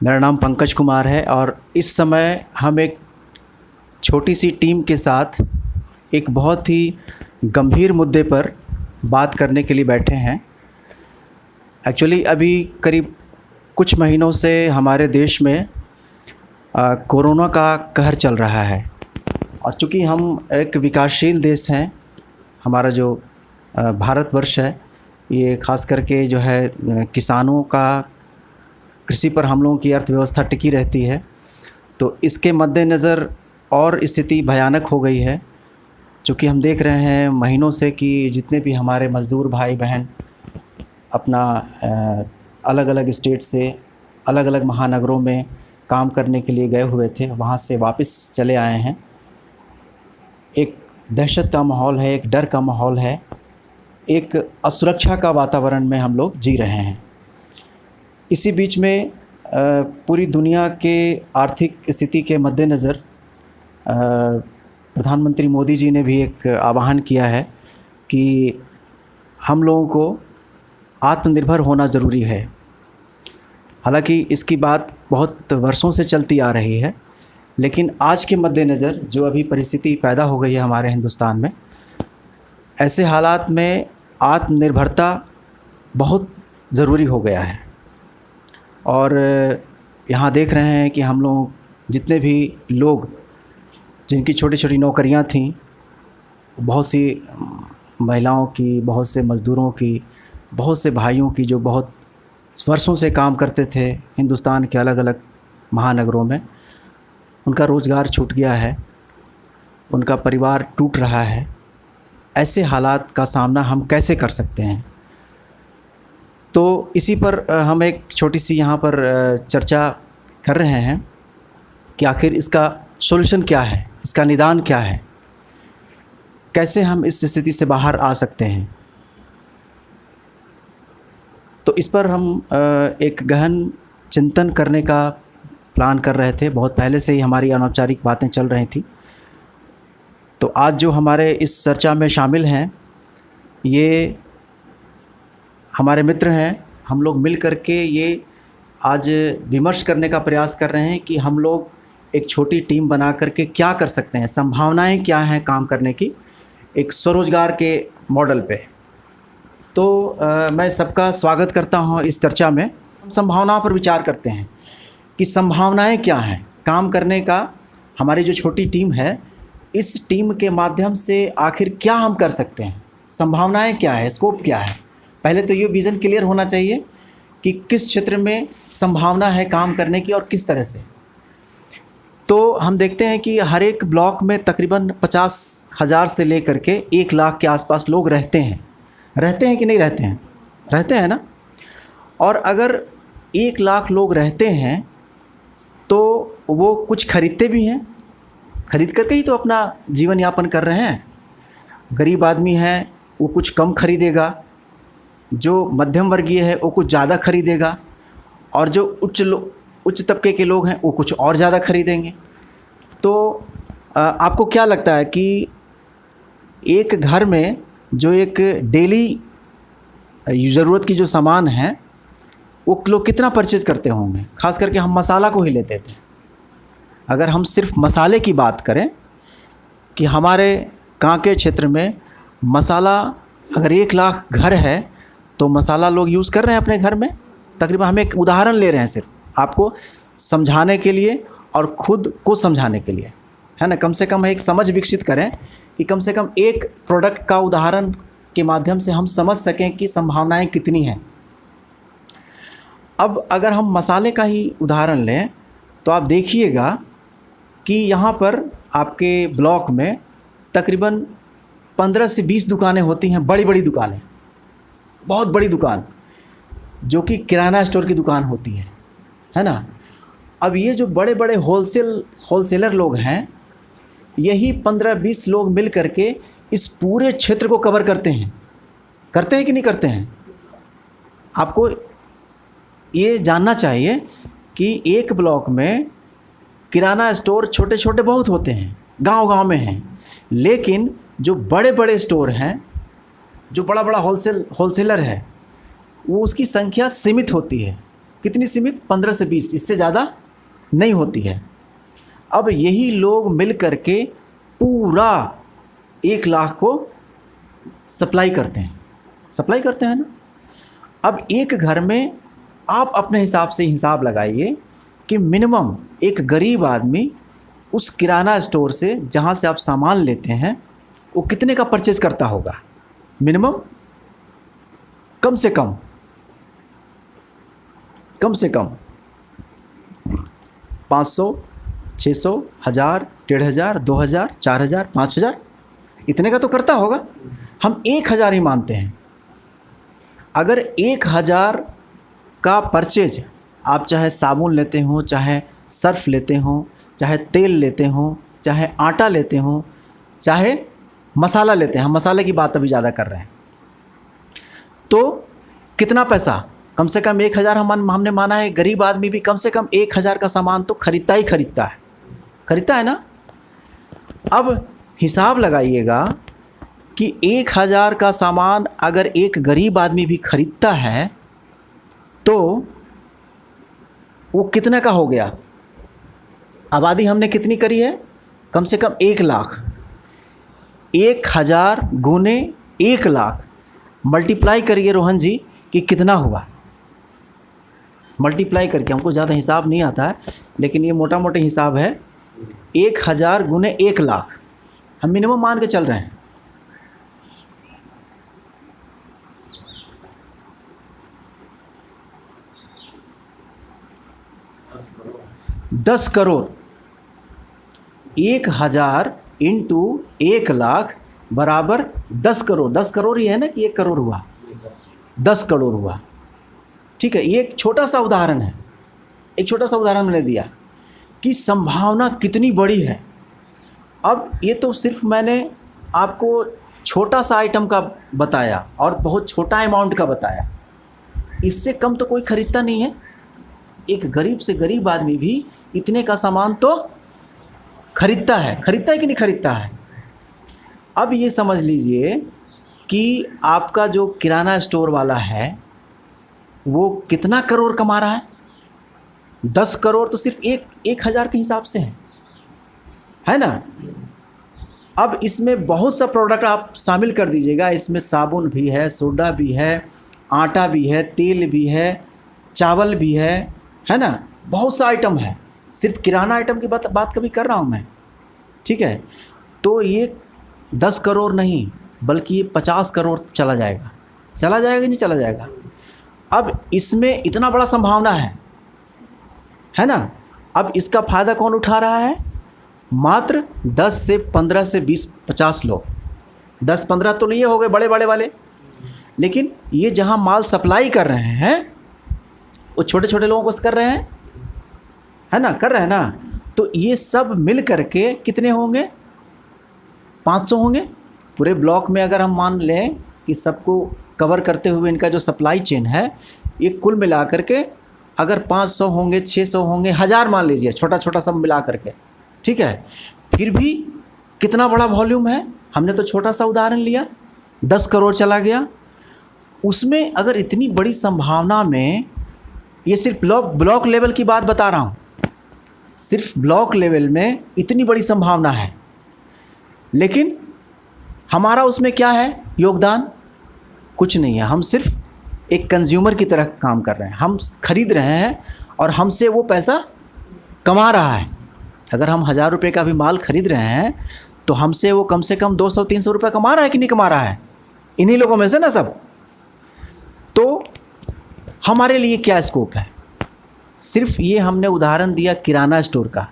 मेरा नाम पंकज कुमार है और इस समय हम एक छोटी सी टीम के साथ एक बहुत ही गंभीर मुद्दे पर बात करने के लिए बैठे हैं। एक्चुअली अभी करीब कुछ महीनों से हमारे देश में कोरोना का कहर चल रहा है और चूँकि हम एक विकासशील देश हैं, हमारा जो भारतवर्ष है ये ख़ास करके जो है किसानों का कृषि पर हम लोगों की अर्थव्यवस्था टिकी रहती है, तो इसके मद्देनज़र और स्थिति भयानक हो गई है। चूँकि हम देख रहे हैं महीनों से कि जितने भी हमारे मज़दूर भाई बहन अपना अलग अलग स्टेट से अलग अलग महानगरों में काम करने के लिए गए हुए थे, वहाँ से वापस चले आए हैं। एक दहशत का माहौल है, एक डर का माहौल है, एक असुरक्षा का वातावरण में हम लोग जी रहे हैं। इसी बीच में पूरी दुनिया के आर्थिक स्थिति के मद्देनज़र प्रधानमंत्री मोदी जी ने भी एक आह्वान किया है कि हम लोगों को आत्मनिर्भर होना ज़रूरी है। हालांकि इसकी बात बहुत वर्षों से चलती आ रही है, लेकिन आज के मद्देनज़र जो अभी परिस्थिति पैदा हो गई है हमारे हिंदुस्तान में, ऐसे हालात में आत्मनिर्भरता बहुत ज़रूरी हो गया है। और यहाँ देख रहे हैं कि हम लोग जितने भी लोग जिनकी छोटी छोटी नौकरियाँ थीं, बहुत सी महिलाओं की, बहुत से मज़दूरों की, बहुत से भाइयों की जो बहुत वर्षों से काम करते थे हिंदुस्तान के अलग अलग महानगरों में, उनका रोज़गार छूट गया है, उनका परिवार टूट रहा है। ऐसे हालात का सामना हम कैसे कर सकते हैं? तो इसी पर हम एक छोटी सी यहाँ पर चर्चा कर रहे हैं कि आखिर इसका सॉल्यूशन क्या है, इसका निदान क्या है, कैसे हम इस स्थिति से बाहर आ सकते हैं। तो इस पर हम एक गहन चिंतन करने का प्लान कर रहे थे। बहुत पहले से ही हमारी अनौपचारिक बातें चल रही थी। तो आज जो हमारे इस चर्चा में शामिल हैं ये हमारे मित्र हैं। हम लोग मिल कर के ये आज विमर्श करने का प्रयास कर रहे हैं कि हम लोग एक छोटी टीम बना कर के क्या कर सकते हैं, संभावनाएं क्या हैं काम करने की एक स्वरोजगार के मॉडल पे। तो मैं सबका स्वागत करता हूं इस चर्चा में। संभावनाओं पर विचार करते हैं कि संभावनाएं क्या हैं काम करने का। हमारी जो छोटी टीम है, इस टीम के माध्यम से आखिर क्या हम कर सकते हैं, संभावनाएं क्या है, स्कोप क्या है। पहले तो ये विज़न क्लियर होना चाहिए कि किस क्षेत्र में संभावना है काम करने की और किस तरह से। तो हम देखते हैं कि हर एक ब्लॉक में तकरीबन 50,000 से लेकर के 1 लाख के आसपास लोग रहते हैं कि नहीं रहते हैं? रहते हैं ना। और अगर 1 लाख लोग रहते हैं तो वो कुछ खरीदते भी हैं, खरीद करके ही तो अपना जीवन यापन कर रहे हैं। गरीब आदमी है वो कुछ कम खरीदेगा, जो मध्यम वर्गीय है वो कुछ ज़्यादा खरीदेगा, और जो उच्च तबके के लोग हैं वो कुछ और ज़्यादा खरीदेंगे। तो आपको क्या लगता है कि एक घर में जो एक डेली ज़रूरत की जो सामान है वो लोग कितना परचेज़ करते होंगे? ख़ास करके हम मसाला को ही लेते थे। अगर हम सिर्फ मसाले की बात करें कि हमारे कांके क्षेत्र में मसाला अगर 1 लाख घर है तो मसाला लोग यूज़ कर रहे हैं अपने घर में। तकरीबन हम एक उदाहरण ले रहे हैं सिर्फ आपको समझाने के लिए और ख़ुद को समझाने के लिए, है ना। कम से कम एक समझ विकसित करें कि कम से कम एक प्रोडक्ट का उदाहरण के माध्यम से हम समझ सकें कि संभावनाएं कितनी हैं। अब अगर हम मसाले का ही उदाहरण लें तो आप देखिएगा कि यहाँ पर आपके ब्लॉक में तकरीबन 15 से 20 दुकानें होती हैं, बड़ी बड़ी दुकानें, बहुत बड़ी दुकान जो कि किराना स्टोर की दुकान होती है ना। अब ये जो बड़े बड़े होलसेलर लोग हैं, यही 15-20 लोग मिल करके इस पूरे क्षेत्र को कवर करते हैं कि नहीं करते हैं? आपको ये जानना चाहिए कि एक ब्लॉक में किराना स्टोर छोटे छोटे बहुत होते हैं, गांव-गांव में हैं, लेकिन जो बड़े बड़े स्टोर हैं, जो बड़ा बड़ा होलसेलर है, वो उसकी संख्या सीमित होती है। कितनी सीमित? 15 से 20, इससे ज़्यादा नहीं होती है। अब यही लोग मिल करके पूरा 1 लाख को सप्लाई करते हैं ना। अब एक घर में आप अपने हिसाब से हिसाब लगाइए कि मिनिमम एक गरीब आदमी उस किराना स्टोर से जहाँ से आप सामान लेते हैं वो कितने का परचेज़ करता होगा? मिनिमम कम से कम 500, 600, 1000, 1500, 2000, 4000, 5000, इतने का तो करता होगा। हम 1000 ही मानते हैं। अगर 1000 का परचेज आप चाहे साबुन लेते हो, चाहे सर्फ लेते हो, चाहे तेल लेते हो, चाहे आटा लेते हो, चाहे मसाला लेते हैं, हम मसाले की बात अभी ज़्यादा कर रहे हैं, तो कितना पैसा? कम से कम 1000 हमने माना है। गरीब आदमी भी कम से कम 1000 का सामान तो खरीदता है ना। अब हिसाब लगाइएगा कि 1000 का सामान अगर एक गरीब आदमी भी खरीदता है तो वो कितने का हो गया? आबादी हमने कितनी करी है? कम से कम 1 लाख। 1000 गुने 1 लाख मल्टीप्लाई करिए रोहन जी कि कितना हुआ। मल्टीप्लाई करके, हमको ज़्यादा हिसाब नहीं आता है लेकिन ये मोटा मोटा हिसाब है। 1000 गुने 1 लाख हम मिनिमम मान के चल रहे हैं। 10 करोड़। 1000 इंटू 1 लाख बराबर 10 करोड़। 10 करोड़ ही है ना कि 1 करोड़ हुआ? 10 करोड़ हुआ। ठीक है, ये एक छोटा सा उदाहरण है। एक छोटा सा उदाहरण मैंने दिया कि संभावना कितनी बड़ी है। अब ये तो सिर्फ मैंने आपको छोटा सा आइटम का बताया और बहुत छोटा अमाउंट का बताया। इससे कम तो कोई ख़रीदता नहीं है। एक गरीब से गरीब आदमी भी इतने का सामान तो खरीदता है कि नहीं खरीदता है? अब ये समझ लीजिए कि आपका जो किराना स्टोर वाला है वो कितना करोड़ कमा रहा है? 10 करोड़ तो सिर्फ 1000 के हिसाब से है ना। अब इसमें बहुत सा प्रोडक्ट आप शामिल कर दीजिएगा। इसमें साबुन भी है, सोडा भी है, आटा भी है, तेल भी है, चावल भी है ना। बहुत सा आइटम है। सिर्फ किराना आइटम की बात कभी कर रहा हूँ मैं। ठीक है, तो ये 10 करोड़ नहीं बल्कि ये 50 करोड़ चला जाएगा कि नहीं चला जाएगा? अब इसमें इतना बड़ा संभावना है ना। अब इसका फ़ायदा कौन उठा रहा है? मात्र 10 से 15 से 20 50 लोग। 10-15 तो नहीं हो गए बड़े वाले, लेकिन ये जहाँ माल सप्लाई कर रहे हैं वो छोटे छोटे लोगों को कर रहे हैं, है ना, कर रहे हैं ना। तो ये सब मिल करके कितने होंगे? 500 होंगे। पूरे ब्लॉक में अगर हम मान लें कि सबको कवर करते हुए इनका जो सप्लाई चेन है ये कुल मिला करके अगर 500 होंगे, 600 होंगे, 1000 मान लीजिए, छोटा छोटा सब मिला करके, ठीक है, फिर भी कितना बड़ा वॉल्यूम है। हमने तो छोटा सा उदाहरण लिया, 10 करोड़ चला गया। उसमें अगर इतनी बड़ी संभावना में, ये सिर्फ ब्लॉक लेवल की बात बता रहा हूँ, सिर्फ ब्लॉक लेवल में इतनी बड़ी संभावना है, लेकिन हमारा उसमें क्या है योगदान? कुछ नहीं है। हम सिर्फ एक कंज्यूमर की तरह काम कर रहे हैं। हम खरीद रहे हैं और हमसे वो पैसा कमा रहा है। अगर हम 1000 रुपये का भी माल खरीद रहे हैं तो हमसे वो कम से कम 200-300 रुपये कमा रहा है कि नहीं कमा रहा है? इन्हीं लोगों में से ना सब। तो हमारे लिए क्या स्कोप है? सिर्फ ये हमने उदाहरण दिया किराना स्टोर का।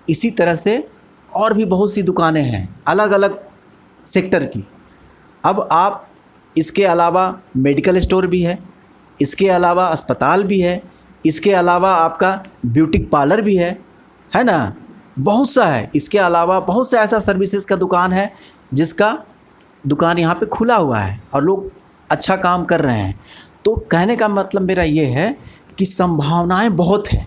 इसी तरह से और भी बहुत सी दुकानें हैं अलग अलग सेक्टर की। अब आप इसके अलावा मेडिकल स्टोर भी है, इसके अलावा अस्पताल भी है, इसके अलावा आपका ब्यूटी पार्लर भी है ना, बहुत सा है। इसके अलावा बहुत सा ऐसा सर्विसेज का दुकान है जिसका दुकान यहाँ पे खुला हुआ है और लोग अच्छा काम कर रहे हैं। तो कहने का मतलब मेरा ये है कि संभावनाएं बहुत हैं।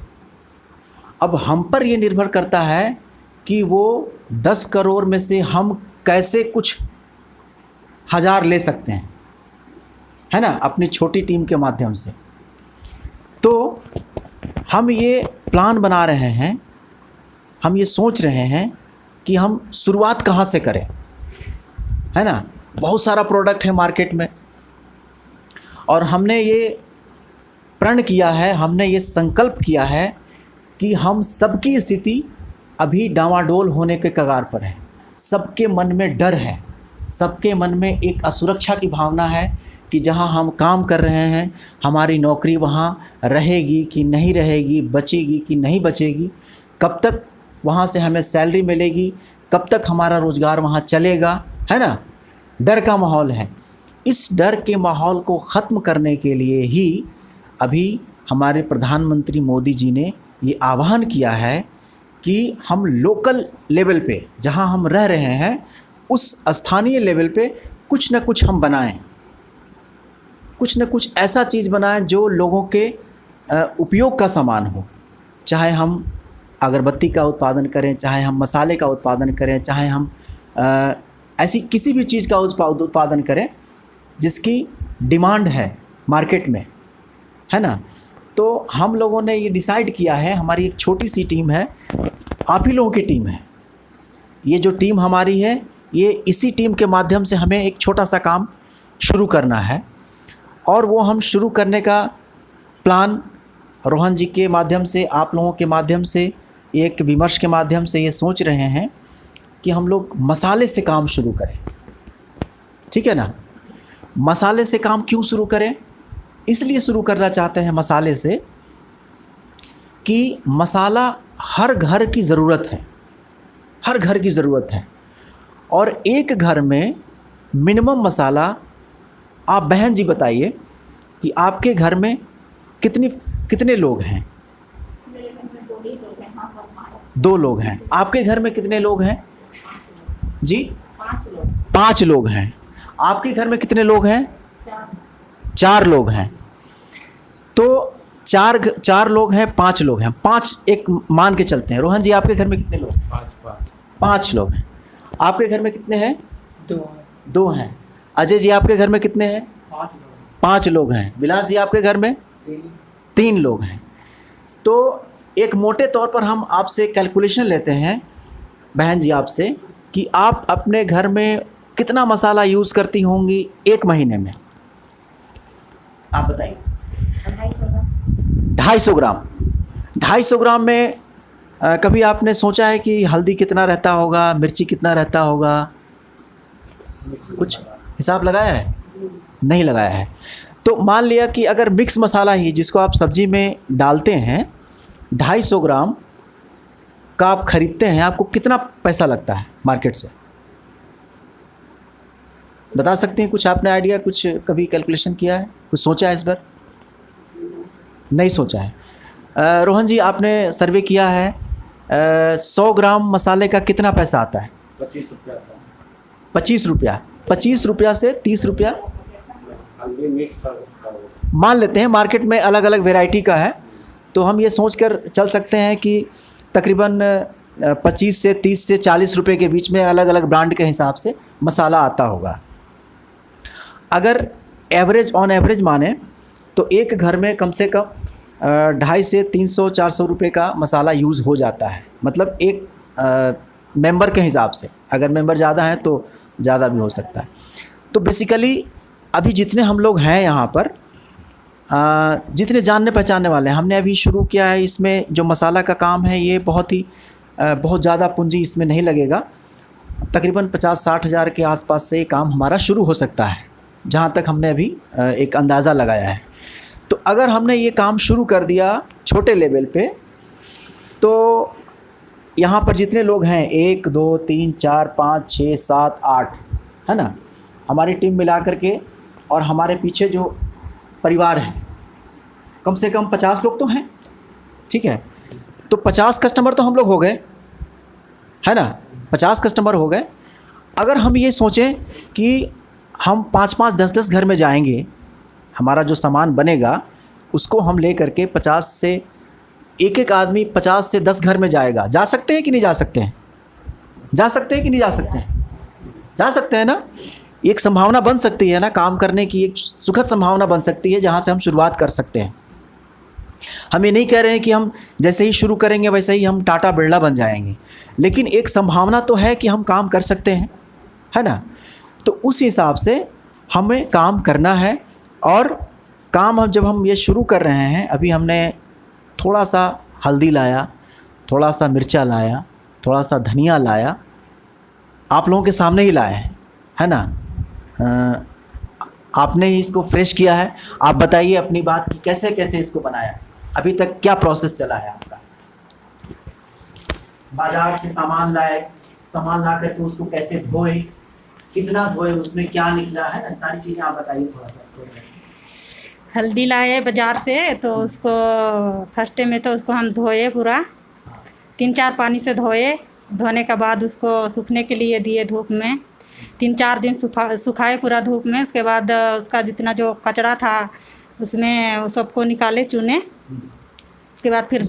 अब हम पर ये निर्भर करता है कि वो 10 करोड़ में से हम कैसे कुछ 1000 ले सकते हैं, है ना, अपनी छोटी टीम के माध्यम से। तो हम ये प्लान बना रहे हैं, हम ये सोच रहे हैं कि हम शुरुआत कहाँ से करें, है ना। बहुत सारा प्रोडक्ट है मार्केट में, और हमने ये प्रण किया है, हमने ये संकल्प किया है कि हम सबकी स्थिति अभी डामाडोल होने के कगार पर है। सबके मन में डर है, सबके मन में एक असुरक्षा की भावना है कि जहां हम काम कर रहे हैं हमारी नौकरी वहां रहेगी कि नहीं रहेगी, बचेगी कि नहीं बचेगी, कब तक वहां से हमें सैलरी मिलेगी, कब तक हमारा रोज़गार वहां चलेगा, है ना। डर का माहौल है। इस डर के माहौल को ख़त्म करने के लिए ही अभी हमारे प्रधानमंत्री मोदी जी ने ये आह्वान किया है कि हम लोकल लेवल पे, जहां हम रह रहे हैं उस स्थानीय लेवल पे कुछ न कुछ हम बनाएं, कुछ न कुछ ऐसा चीज़ बनाएं जो लोगों के उपयोग का सामान हो। चाहे हम अगरबत्ती का उत्पादन करें, चाहे हम मसाले का उत्पादन करें, चाहे हम ऐसी किसी भी चीज़ का उत्पादन करें जिसकी डिमांड है मार्केट में, है ना। तो हम लोगों ने ये डिसाइड किया है, हमारी एक छोटी सी टीम है, आप ही लोगों की टीम है। ये जो टीम हमारी है, ये इसी टीम के माध्यम से हमें एक छोटा सा काम शुरू करना है, और वो हम शुरू करने का प्लान रोहन जी के माध्यम से, आप लोगों के माध्यम से, एक विमर्श के माध्यम से ये सोच रहे हैं कि हम लोग मसाले से काम शुरू करें। ठीक है ना। मसाले से काम क्यों शुरू करें? इसलिए शुरू करना चाहते हैं मसाले से कि मसाला हर घर की ज़रूरत है, हर घर की ज़रूरत है। और एक घर में मिनिमम मसाला, आप बहन जी बताइए कि आपके घर में कितने लोग हैं? मेरे घर में 2 ही लोग हैं। हाँ, 2 लोग हैं। आपके घर में कितने लोग हैं जी? 5 लोग। 5 लोग हैं। आपके घर में कितने लोग हैं? 4 लोग हैं। तो 4 लोग हैं, 5 लोग हैं, 5 एक मान के चलते हैं। रोहन जी आपके घर में कितने लोग हैं? 5 लोग हैं। आपके घर में कितने हैं? 2 हैं। अजय जी आपके घर में कितने हैं? 5 लोग हैं। विलास जी आपके घर में 3 लोग हैं। तो एक मोटे तौर पर हम आपसे कैलकुलेशन लेते हैं बहन जी आपसे कि आप अपने घर में कितना मसाला यूज़ करती होंगी एक महीने में, आप बताइए। 250 ग्राम। 250 ग्राम में कभी आपने सोचा है कि हल्दी कितना रहता होगा, मिर्ची कितना रहता होगा? कुछ हिसाब लगाया है? नहीं लगाया है। तो मान लिया कि अगर मिक्स मसाला ही जिसको आप सब्जी में डालते हैं 250 ग्राम का आप ख़रीदते हैं, आपको कितना पैसा लगता है मार्केट से? बता सकते हैं? कुछ आपने आइडिया, कुछ कभी कैलकुलेशन किया है, कुछ सोचा है इस बार? नहीं सोचा है। रोहन जी आपने सर्वे किया है, 100 ग्राम मसाले का कितना पैसा आता है? 25 रुपया आता है। 25 रुपया। 25 रुपया से 30 रुपया हल्दी मिक्स मान लेते हैं। मार्केट में अलग अलग वैरायटी का है, तो हम ये सोच कर चल सकते हैं कि तकरीबन 25 से 30 से 40 रुपये के बीच में अलग अलग ब्रांड के हिसाब से मसाला आता होगा। अगर ऑन एवरेज माने तो एक घर में कम से कम 250 से 300-400 रुपये का मसाला यूज़ हो जाता है। मतलब एक मेंबर के हिसाब से, अगर मेंबर ज़्यादा हैं तो ज़्यादा भी हो सकता है। तो बेसिकली अभी जितने हम लोग हैं यहाँ पर, जितने जानने पहचानने वाले हैं, हमने अभी शुरू किया है। इसमें जो मसाला का काम है ये बहुत ज़्यादा पूंजी इसमें नहीं लगेगा। तकरीबन 50-60 हज़ार के आसपास से ये काम हमारा शुरू हो सकता है, जहाँ तक हमने अभी एक अंदाज़ा लगाया है। तो अगर हमने ये काम शुरू कर दिया छोटे लेवल पे, तो यहाँ पर जितने लोग हैं 1 2 3 4 5 6 7 8, है ना, हमारी टीम मिला करके, और हमारे पीछे जो परिवार है कम से कम 50 लोग तो हैं। ठीक है, तो 50 कस्टमर तो हम लोग हो गए, है ना, 50 कस्टमर हो गए। अगर हम ये सोचें कि हम 5-5 10-10 घर में जाएंगे, हमारा जो सामान बनेगा उसको हम ले करके 50 से एक आदमी 50 से 10 घर में जाएगा। जा सकते हैं कि नहीं जा सकते हैं? जा सकते हैं कि नहीं जा सकते हैं? जा सकते हैं ना। एक संभावना बन सकती है ना, काम करने की एक सुखद संभावना बन सकती है, जहाँ से हम शुरुआत कर सकते हैं। हम ये नहीं कह रहे हैं कि हम जैसे ही शुरू करेंगे वैसे ही हम टाटा बिरला बन जाएंगे, लेकिन एक संभावना तो है कि हम काम कर सकते हैं, है ना। तो उस हिसाब से हमें काम करना है। और काम अब जब हम ये शुरू कर रहे हैं, अभी हमने थोड़ा सा हल्दी लाया, थोड़ा सा मिर्चा लाया, थोड़ा सा धनिया लाया, आप लोगों के सामने ही लाए हैं, है ना। आपने ही इसको फ्रेश किया है। आप बताइए अपनी बात कि कैसे कैसे इसको बनाया, अभी तक क्या प्रोसेस चला है आपका। बाजार से सामान लाए, सामान ला करके उसको कैसे धोए, कितना धोए, उसमें क्या निकला, है ना, सारी चीज़ें आप बताइए थोड़ा सा। हल्दी लाए बाज़ार से, तो उसको फर्स्ट में तो उसको हम धोए पूरा, 3-4 पानी से धोए। धोने के बाद उसको सूखने के लिए दिए धूप में, 3-4 दिन सुखाए पूरा धूप में। उसके बाद उसका जितना जो कचरा था उसमें वो सबको निकाले, चुने। उसके बाद फिर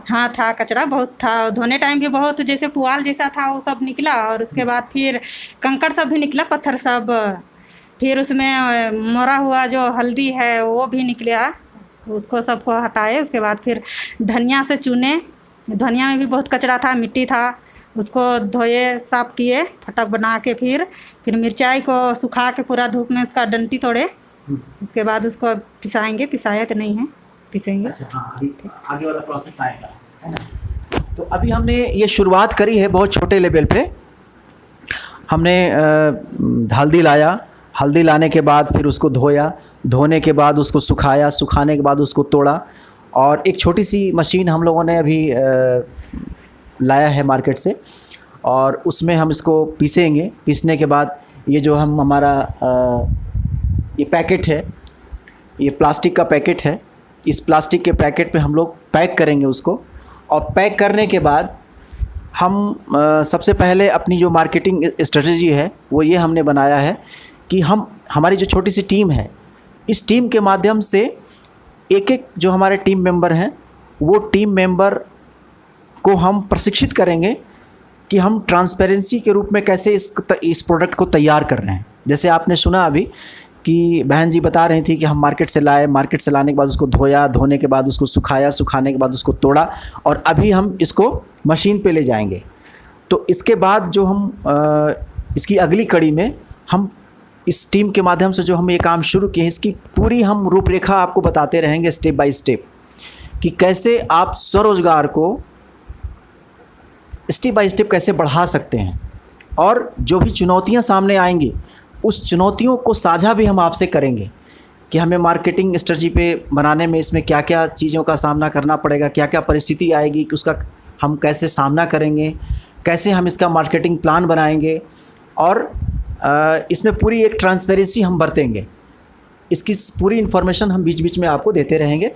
हाँ था, कचरा बहुत था। धोने टाइम भी बहुत जैसे पुआल जैसा था वो सब निकला। और उसके बाद फिर कंकड़ सब भी निकला, पत्थर सब। फिर उसमें मोरा हुआ जो हल्दी है वो भी निकला, उसको सबको हटाए। उसके बाद फिर धनिया से चुने, धनिया में भी बहुत कचरा था, मिट्टी था, उसको धोए, साफ़ किए, फटक बना के। फिर मिर्चाई को सुखा के पूरा धूप में उसका डंटी तोड़े। उसके बाद उसको पिसाएंगे, पिसाया तो नहीं है, पिसेंगे। अच्छा, हाँ, अभी आगे वाला प्रोसेस आएगा, है ना। तो अभी हमने ये शुरुआत करी है बहुत छोटे लेवल पे। हमने हल्दी लाया, हल्दी लाने के बाद फिर उसको धोया, धोने के बाद उसको सुखाया, सुखाने के बाद उसको तोड़ा। और एक छोटी सी मशीन हम लोगों ने अभी लाया है मार्केट से, और उसमें हम इसको पीसेंगे। पीसने के बाद ये जो हमारा ये पैकेट है, ये प्लास्टिक का पैकेट है, इस प्लास्टिक के पैकेट पे हम लोग पैक करेंगे उसको। और पैक करने के बाद हम सबसे पहले अपनी जो मार्केटिंग स्ट्रेटजी है वो ये हमने बनाया है कि हमारी जो छोटी सी टीम है, इस टीम के माध्यम से एक एक जो हमारे टीम मेंबर हैं वो टीम मेंबर को हम प्रशिक्षित करेंगे कि हम ट्रांसपेरेंसी के रूप में कैसे इस प्रोडक्ट को तैयार कर रहे हैं। जैसे आपने सुना अभी कि बहन जी बता रही थी कि हम मार्केट से लाए, मार्केट से लाने के बाद उसको धोया, धोने के बाद उसको सुखाया, सुखाने के बाद उसको तोड़ा, और अभी हम इसको मशीन पे ले जाएंगे। तो इसके बाद जो हम इसकी अगली कड़ी में हम इस टीम के माध्यम से जो हम ये काम शुरू किए हैं, इसकी पूरी हम रूपरेखा आपको बताते रहेंगे स्टेप बाय स्टेप कि कैसे आप स्वरोजगार को स्टेप बाय स्टेप कैसे बढ़ा सकते हैं। और जो भी चुनौतियां सामने आएंगी उस चुनौतियों को साझा भी हम आपसे करेंगे कि हमें मार्केटिंग स्ट्रेटजी पे बनाने में इसमें क्या क्या चीज़ों का सामना करना पड़ेगा, क्या क्या परिस्थिति आएगी कि उसका हम कैसे सामना करेंगे, कैसे हम इसका मार्केटिंग प्लान बनाएंगे। और इसमें पूरी एक ट्रांसपेरेंसी हम बरतेंगे। इसकी पूरी इन्फॉर्मेशन हम बीच बीच में आपको देते रहेंगे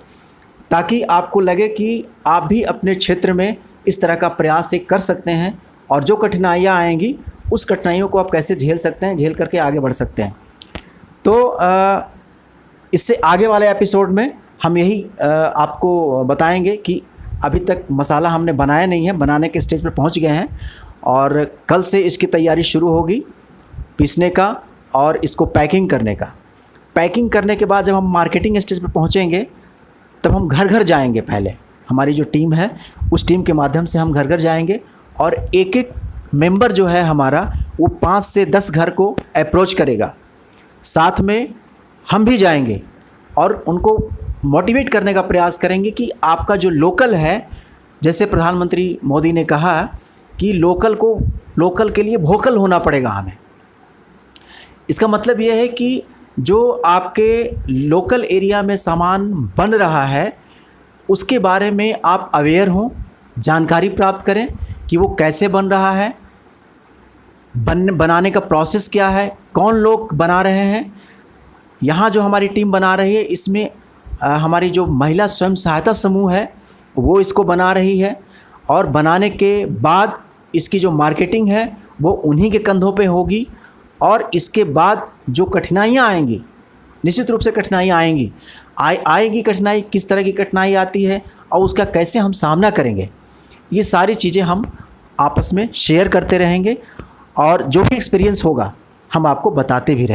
ताकि आपको लगे कि आप भी अपने क्षेत्र में इस तरह का प्रयास एक कर सकते हैं, और जो कठिनाइयाँ आएंगी उस कठिनाइयों को आप कैसे झेल सकते हैं, झेल करके आगे बढ़ सकते हैं। तो इससे आगे वाले एपिसोड में हम यही आपको बताएंगे कि अभी तक मसाला हमने बनाया नहीं है, बनाने के स्टेज पे पहुंच गए हैं, और कल से इसकी तैयारी शुरू होगी पीसने का और इसको पैकिंग करने का। पैकिंग करने के बाद जब हम मार्केटिंग स्टेज पे पहुंचेंगे तब हम घर घर जाएंगे। पहले हमारी जो टीम है उस टीम के माध्यम से हम घर घर जाएंगे, और एक एक मेंबर जो है हमारा वो 5 से 10 घर को अप्रोच करेगा। साथ में हम भी जाएंगे और उनको मोटिवेट करने का प्रयास करेंगे कि आपका जो लोकल है, जैसे प्रधानमंत्री मोदी ने कहा कि लोकल के लिए वोकल होना पड़ेगा हमें। इसका मतलब ये है कि जो आपके लोकल एरिया में सामान बन रहा है उसके बारे में आप अवेयर हों, जानकारी प्राप्त करें कि वो कैसे बन रहा है, बनाने का प्रोसेस क्या है, कौन लोग बना रहे हैं। यहाँ जो हमारी टीम बना रही है इसमें हमारी जो महिला स्वयं सहायता समूह है वो इसको बना रही है, और बनाने के बाद इसकी जो मार्केटिंग है वो उन्हीं के कंधों पे होगी। और इसके बाद जो कठिनाइयाँ आएंगी, निश्चित रूप से कठिनाइयाँ आएंगी, आएगी कठिनाई, किस तरह की कठिनाई आती है और उसका कैसे हम सामना करेंगे, ये सारी चीज़ें हम आपस में शेयर करते रहेंगे, और जो भी एक्सपीरियंस होगा हम आपको बताते भी रहेंगे।